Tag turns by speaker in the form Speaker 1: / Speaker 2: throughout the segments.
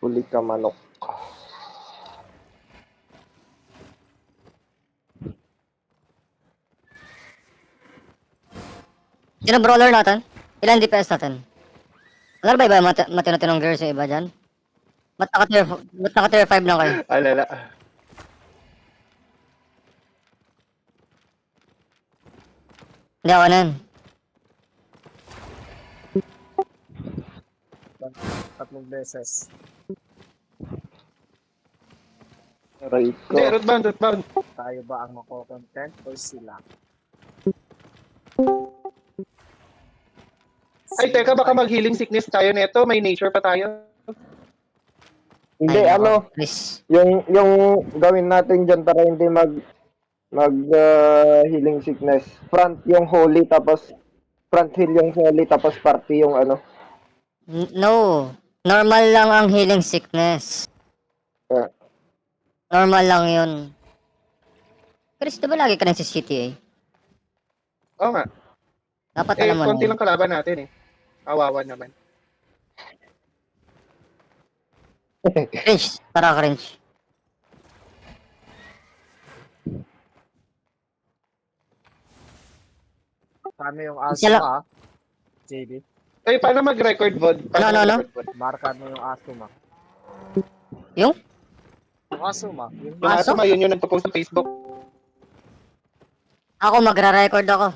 Speaker 1: Huli ka manok.
Speaker 2: Sino brawler natin? Ilan DPS natin? Ano ba iba matino-tinong gear sa iba dyan? Ba't naka-tier 5 lang kayo?
Speaker 3: Alala.
Speaker 2: Hindi ako na yun.
Speaker 4: Tatlong beses.
Speaker 1: Aray ko.
Speaker 3: Hindi, rootbound.
Speaker 4: Tayo ba ang mako-content o sila?
Speaker 3: Ay, teka, baka mag-healing sickness tayo neto. May nature pa tayo.
Speaker 1: Hindi,
Speaker 2: Ay,
Speaker 1: ano,
Speaker 2: please.
Speaker 1: yung gawin natin dyan para hindi mag healing sickness. Front yung holy, tapos front heal yung holy, tapos party yung ano.
Speaker 2: No. Normal lang ang healing sickness.
Speaker 1: Yeah.
Speaker 2: Normal lang yun. Chris, di ba lagi ka rin sa CTA?
Speaker 3: Oo nga.
Speaker 2: Dapat
Speaker 3: Eh,
Speaker 2: alam mo
Speaker 3: konti
Speaker 2: na.
Speaker 3: lang kalaban natin eh. Kawawa naman.
Speaker 2: Cringe. Para cringe.
Speaker 4: Paano yung
Speaker 2: Isa
Speaker 4: aso
Speaker 2: lang.
Speaker 4: ma? JB,
Speaker 3: Eh, paano mag-record VOD? Paano
Speaker 2: Ano?
Speaker 3: mag-record VOD?
Speaker 4: markan mo yung aso ma.
Speaker 2: Yung?
Speaker 4: Yung aso ma. Yung
Speaker 3: Yung aso
Speaker 2: Aso?
Speaker 3: ma, yun yung nagpo-post sa Facebook.
Speaker 2: Ako magra-record ako.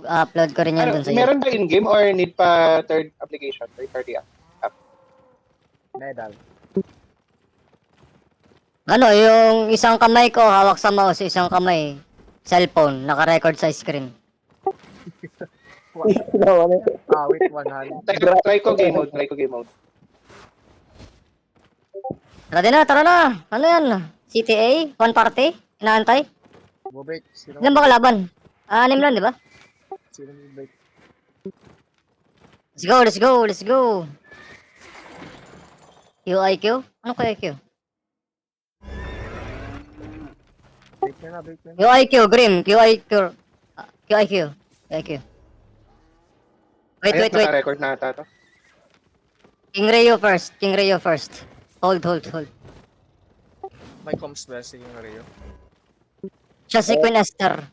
Speaker 2: Upload ko rin yan
Speaker 3: Ano,
Speaker 2: dun sa iyo.
Speaker 3: meron ba in-game or need pa third application? Third party app?
Speaker 4: medal.
Speaker 2: Ano, yung isang kamay ko hawak sa mouse, isang kamay cellphone, naka-record sa screen.
Speaker 4: Awit 100.
Speaker 3: Try ko game mode.
Speaker 2: Tara na. Ano yan? CTA? One party? Inaantay?
Speaker 4: Bobek, sino
Speaker 2: Ilan ba kalaban? Anim lang, di ba?
Speaker 4: Sino Bobek?
Speaker 2: Let's go. QIQ? Ano QIQ?
Speaker 4: Bait na na.
Speaker 2: QIQ, Grim. QIQ. QIQ. Wait.
Speaker 3: Naka-record na ata to.
Speaker 2: King Reo first. Hold.
Speaker 4: May comms ba si yung Rio?
Speaker 2: Siya si Queen Esther.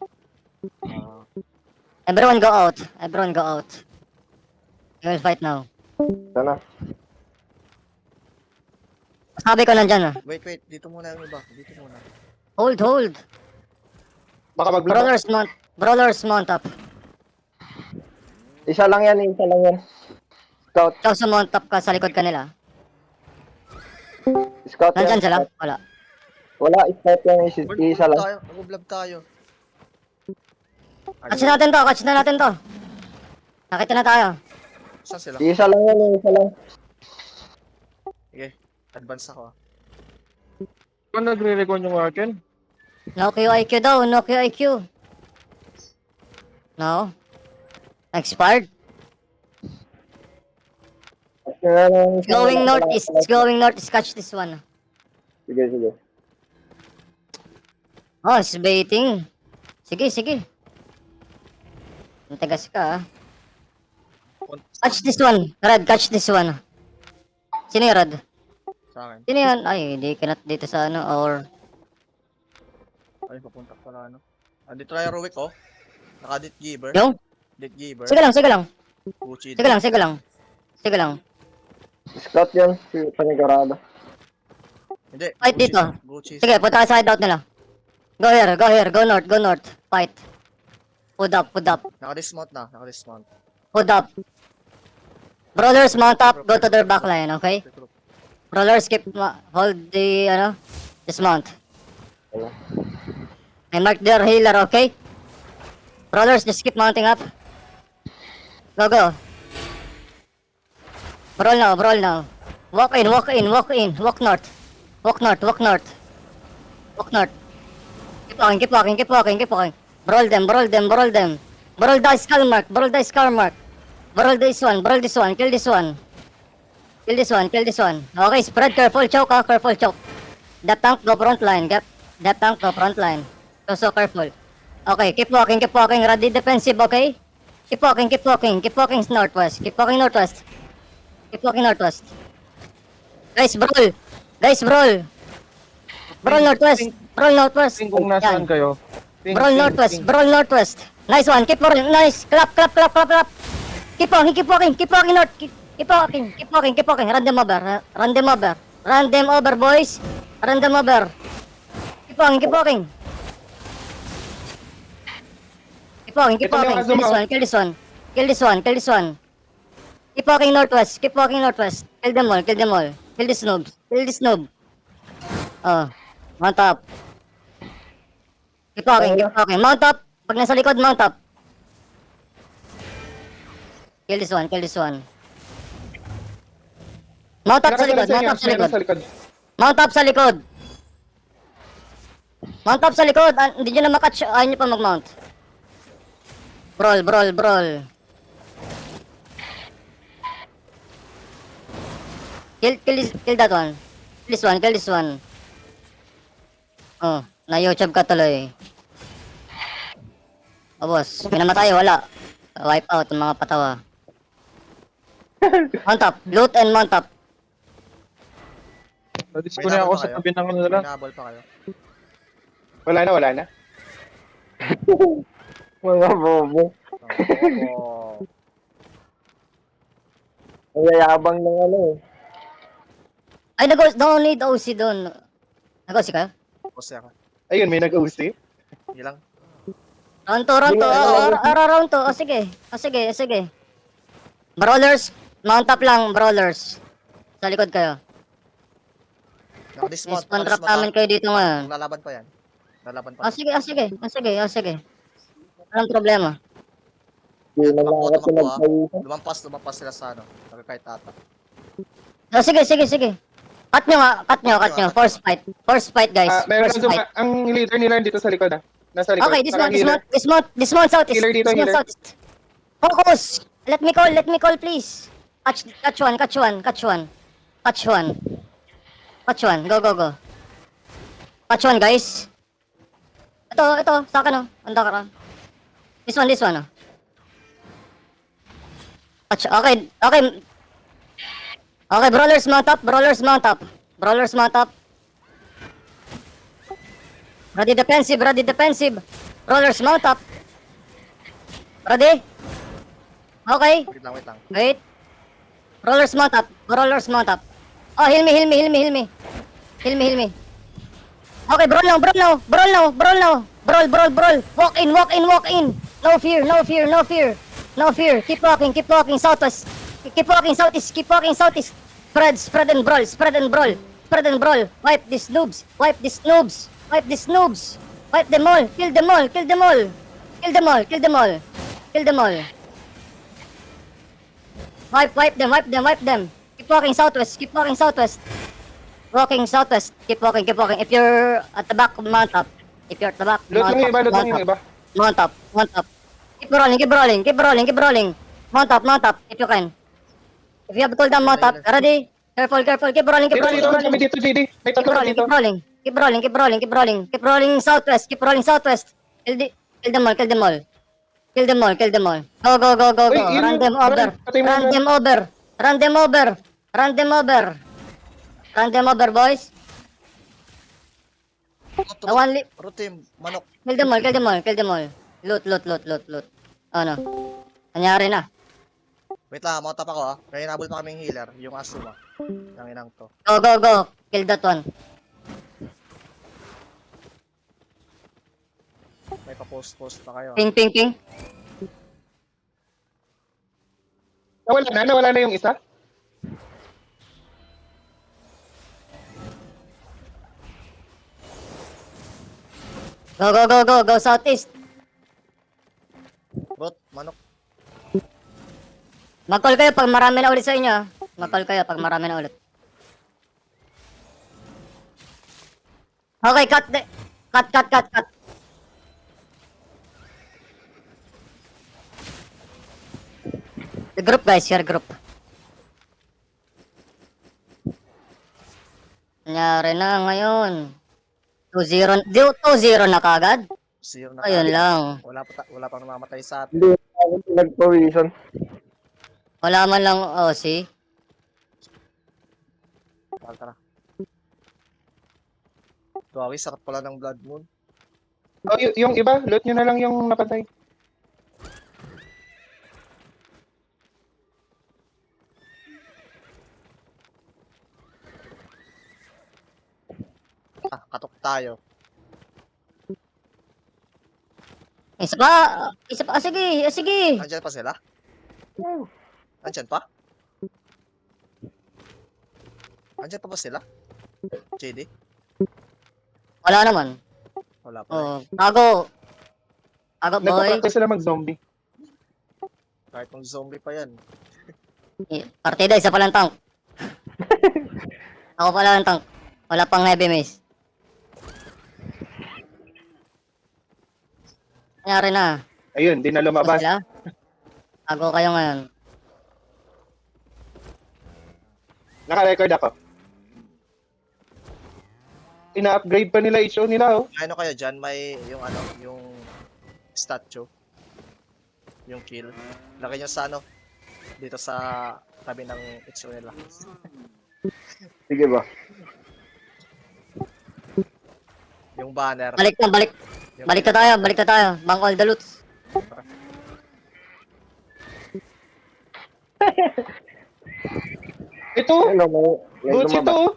Speaker 4: Ah,
Speaker 2: Everyone go out. We will fight now.
Speaker 1: Sana.
Speaker 2: Sabi ko nandyan ah.
Speaker 4: wait, dito muna yung iba. Dito muna.
Speaker 2: Hold.
Speaker 3: Baka mag-block.
Speaker 2: Brawlers mount up.
Speaker 1: Isa lang yan. Scout.
Speaker 2: Ikaw sa mount up ka sa likod kanila.
Speaker 1: Scout
Speaker 2: Nandyan
Speaker 1: yan.
Speaker 2: sila? Wala.
Speaker 1: Wala, scout yan. Isa lang.
Speaker 4: Nag-vlog tayo.
Speaker 2: Catch na natin to. Nakita na tayo.
Speaker 4: Saan sila?
Speaker 1: Isa lang yan. Isa lang.
Speaker 4: Sige, advance ako.
Speaker 3: Kung nagre-record yung akin?
Speaker 2: No QIQ daw, no QIQ. No. Expired. Going northeast. Catch this one.
Speaker 1: Sige.
Speaker 2: Oh, it's baiting. Sige. Natagas ka ah. Catch this one. Rad, catch this one. Sino yung Rad?
Speaker 4: Sa akin.
Speaker 2: Sino yan? Ay, hindi kanat dito sa ano, or...
Speaker 4: Ay, papunta pala ano. Andito tayo Ruwick oh. Naka-dit giver.
Speaker 2: Yung?
Speaker 4: Dit giver.
Speaker 2: Sige lang.
Speaker 4: Gucci.
Speaker 2: Sige lang.
Speaker 1: Scout yan. Si Panigurado.
Speaker 4: Hindi.
Speaker 2: Fight dito.
Speaker 4: Gucci.
Speaker 2: Sige, punta ka sa hideout nila. Go here. Go north. Fight. Hood up.
Speaker 4: Naka-dismount na.
Speaker 2: Hood up. Brawlers mount up, go to their backline, okay? Brawlers hold the, dismount. I mark their healer, okay? Brawlers, just keep mounting up. Go. Brawl now. Walk in. Walk north. Keep walking. Brawl them. Brawl the skull mark. Brawl this one. Kill this one. Okay, spread. Careful choke. That tank go front line. So careful. Okay, keep walking. Ready defensive, okay? Keep walking northwest. Keep walking northwest. Guys, brawl! Guys, brawl! Brawl northwest! Brawl northwest!
Speaker 3: Ping kung
Speaker 2: Yan.
Speaker 3: nasaan kayo. Ping,
Speaker 2: Brawl
Speaker 3: ping,
Speaker 2: northwest!
Speaker 3: ping.
Speaker 2: Brawl northwest! Nice one! Keep rolling! Nice! Clap, clap, clap, clap, clap! Keep walking, keep walking, keep walking north! Keep walking, keep walking, keep walking! Run them over! Run them over! Run them over, boys! Run them over! Keep walking, keep walking! Keep walking, keep
Speaker 3: Ito na
Speaker 2: walking!
Speaker 3: yung
Speaker 2: Kill this
Speaker 3: Azuma.
Speaker 2: one, kill this one! Kill this one, kill this one! Keep walking northwest, keep walking northwest! Kill them all, kill them all! Kill this noob! Kill this noob! Oh, mount up! Keep walking, keep walking! Mount up! Pag nasa likod, mount up! Kill this one, kill this one. Mount up sa likod, mount up sa likod.
Speaker 3: Sa likod.
Speaker 2: Mount up sa likod. Mount up sa likod. Ah, hindi nyo na makatch. Ayaw nyo pa mag-mount. Brawl, brawl, brawl. Kill that one. Kill this one, kill this one. Oh, na-YouTube ka tuloy. Oh, boss. Pinamatay, wala. Wipe out ang mga patawa. Mount up. Loot and mount up.
Speaker 3: Nadisco na ako sa tabi ng ano nila.
Speaker 4: Pinabol pa kayo.
Speaker 3: Wala na, wala na.
Speaker 1: Mga bobo.
Speaker 4: Oh.
Speaker 1: Ang yayabang ng ano eh.
Speaker 2: Ay, don't need OC doon. Nag-OC ka?
Speaker 4: Kasi ako.
Speaker 3: Ayun, may nag-OC.
Speaker 4: Hindi lang.
Speaker 2: Round 2, round 2. Round 2. O, sige. O, sige, o, sige. Brawlers. Mount up lang, brawlers. Sa likod kayo.
Speaker 4: Naka-dismount.
Speaker 2: Spawn trap namin kayo dito ngayon.
Speaker 4: Lalaban pa yan. Lalaban pa.
Speaker 2: O, sige, o, sige. O, sige, o, sige. Walang problema.
Speaker 1: Hindi na lang ako
Speaker 4: Tumakbo, tumakbo,
Speaker 1: pinagpawisan.
Speaker 4: Lumampas sila sa ano. Nagkakait ata.
Speaker 2: O, sige, sige, sige. Cut nyo nga, cut nyo. Force fight. Force fight, guys.
Speaker 3: Meron
Speaker 2: Force
Speaker 3: Azuma.
Speaker 2: fight.
Speaker 3: Ang leader nila dito sa likod ah. Nasa likod.
Speaker 2: Okay,
Speaker 3: Saka healer.
Speaker 2: dismount southeast.
Speaker 3: Healer dito,
Speaker 2: Dismount
Speaker 3: healer.
Speaker 2: southeast. Focus! Let me call, please. Catch one. Go. Catch one, guys. Ito, sa akin, oh. Anda ka rin. This one, oh. Okay. Okay, brawlers mount up. Ready defensive. Brawlers mount up. Ready? Okay.
Speaker 4: Wait lang.
Speaker 2: Wait. Brawlers mount up. Oh, heal me. Okay, brawl now. Brawl. Walk in. No fear. Keep walking southwest. Keep walking southeast. Spread and brawl. Wipe these noobs. Wipe them all. Kill them all. Wipe them. Keep walking southwest. Walking southwest. Keep walking. If you're at the back, mount up.
Speaker 3: Loot lang yung iba.
Speaker 2: Mount up. Keep rolling. Mount up if you can. If you have cooldown, mount up. Ready? Careful. Keep rolling.
Speaker 3: Kami dito, JD. May tatlo dito.
Speaker 2: Keep rolling southwest. Kill them all. Go.
Speaker 3: Uy, yun,
Speaker 2: Run them
Speaker 3: bro,
Speaker 2: over.
Speaker 3: patay mo
Speaker 2: Run them over, boys. The one
Speaker 4: Root team, manok.
Speaker 2: Kill them all. Loot. Ano? Nangyari na.
Speaker 4: Wait lang, mount up ako ah. Kaya nabol pa kaming healer, yung Azuma. Yung inang to.
Speaker 2: Go. Kill that one.
Speaker 4: May pa-post pa kayo.
Speaker 2: Ping.
Speaker 3: Nawala na yung isa.
Speaker 2: Go southeast.
Speaker 4: Root, manok.
Speaker 2: Mag-call kayo pag marami na ulit sa inyo. Okay, cut. The group, guys, your group. Nangyari na ngayon. 2-0 na kagad.
Speaker 4: Zero na
Speaker 2: Ayun
Speaker 4: tayo.
Speaker 2: lang.
Speaker 4: Wala pang namamatay sa atin.
Speaker 1: Hindi na ako pinagpawisan.
Speaker 2: Wala man lang OC.
Speaker 4: Tara. Tuwagi, sarap pala ng Blood Moon.
Speaker 3: Oh, yung iba, loot nyo na lang yung napatay.
Speaker 4: Katok tayo.
Speaker 2: Isa pa! Isa pa! Sige! Sige!
Speaker 4: Nandyan pa sila? Nandyan pa? Nandyan pa ba sila? JD?
Speaker 2: Wala naman.
Speaker 4: Wala pa.
Speaker 2: Oh, tago! Tago, boy!
Speaker 3: Nagpa-practice sila mag-zombie.
Speaker 4: Kahit kung zombie pa yan.
Speaker 2: Partida, isa palang tank. Ako pala ang tank. Wala pang heavy mace. Nangyari na.
Speaker 3: Ayun, di na
Speaker 2: Tapos
Speaker 3: lumabas.
Speaker 2: sila. Tago kayo ngayon.
Speaker 3: Naka-record ako. Ina-upgrade pa nila HO nila, oh.
Speaker 4: Ano kayo dyan? May yung statue. Yung kill. Lagay nyo sa dito sa tabi ng HO nila.
Speaker 1: Sige ba?
Speaker 4: Yung banner.
Speaker 2: Balik na, balik.
Speaker 4: Yung
Speaker 2: Balik na tayo. Bang all the loots.
Speaker 3: Ito,
Speaker 1: Ano, may
Speaker 3: boots ito,
Speaker 1: lumabas.
Speaker 3: oh.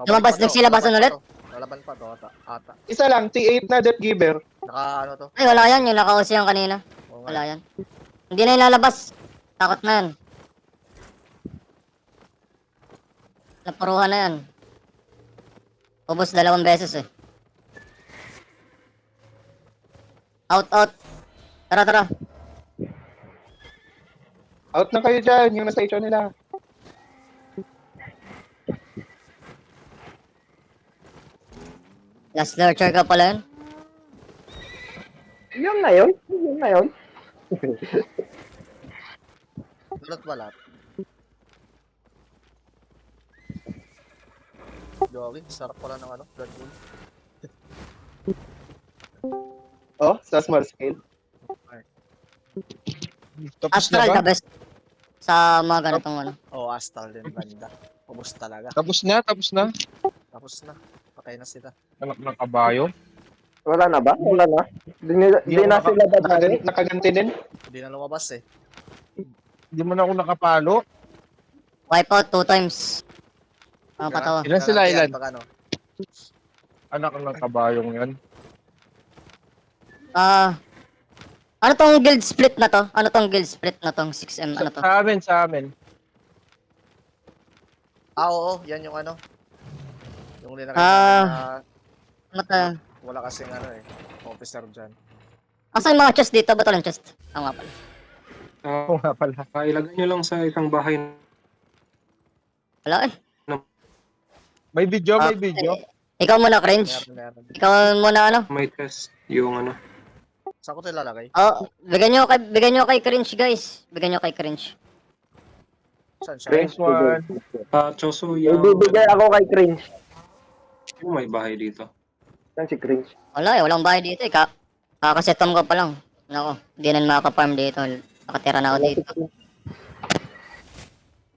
Speaker 2: Lumabas, nagsilabasan ulit?
Speaker 4: Lalaban pa to, ata.
Speaker 3: Isa lang, T8 na Death Giver.
Speaker 4: Naka to?
Speaker 2: Ay, wala yan. Yung nakausi yung kanina.
Speaker 4: Oo nga.
Speaker 2: Wala yan. Hindi na ilalabas. Takot na yan. Naparuhan na yan. Ubus 2 beses eh. Out. Tara.
Speaker 3: Out na kayo dyan, yung nasa HO nila.
Speaker 2: Last lurcher ka pala yun.
Speaker 1: Yun na yun.
Speaker 4: Balot ba lahat? Gawin, sarap pala ng Blood Moon.
Speaker 3: Oh, sa small scale.
Speaker 5: Tapos na
Speaker 2: Astral
Speaker 5: ba?
Speaker 2: the best. Sa mga ganitong
Speaker 4: Oo, Astal din banda. Ubus talaga.
Speaker 5: Tapos na?
Speaker 4: Tapos na. Patay na sila.
Speaker 5: Anak ng kabayo?
Speaker 1: Wala na ba? Wala na. Di na sila dadali.
Speaker 3: Nakaganti din.
Speaker 4: Hindi na lumabas eh.
Speaker 5: Hindi mo na ako nakapalo.
Speaker 2: Wipeout 2 times. Mga patawa.
Speaker 5: Ilan sila, ilan?
Speaker 4: Pag
Speaker 5: Anak ng kabayong yan.
Speaker 2: Ano tong guild split na to? Ano tong guild split na tong 6M? Ano to?
Speaker 5: Sa amin.
Speaker 4: oo, yan yung yung linagay
Speaker 2: Ah.
Speaker 4: namin na
Speaker 2: Ano to?
Speaker 4: wala kasing officer dyan.
Speaker 2: Asan yung mga chest dito? Ba't walang chest? Nga pala.
Speaker 5: Oo nga pala.
Speaker 6: Ilagay nyo lang sa isang bahay.
Speaker 2: Wala eh.
Speaker 5: May video.
Speaker 2: Ikaw muna, cringe.
Speaker 4: Meron.
Speaker 2: Ikaw muna
Speaker 6: May test yung
Speaker 4: Saan ko ito ilalagay?
Speaker 2: Oh, bigyan nyo kay cringe, guys. Bigyan nyo kay cringe.
Speaker 4: Saan siya?
Speaker 5: Race 1.
Speaker 6: Choso
Speaker 1: May
Speaker 6: yung
Speaker 1: bibigay ako kay Cringe.
Speaker 6: may bahay dito.
Speaker 1: Yan si Cringe.
Speaker 2: Wala eh, walang bahay dito eh. Kakasetom ko pa lang. Nako, hindi na makaka-farm dito. Nakatira na ako dito.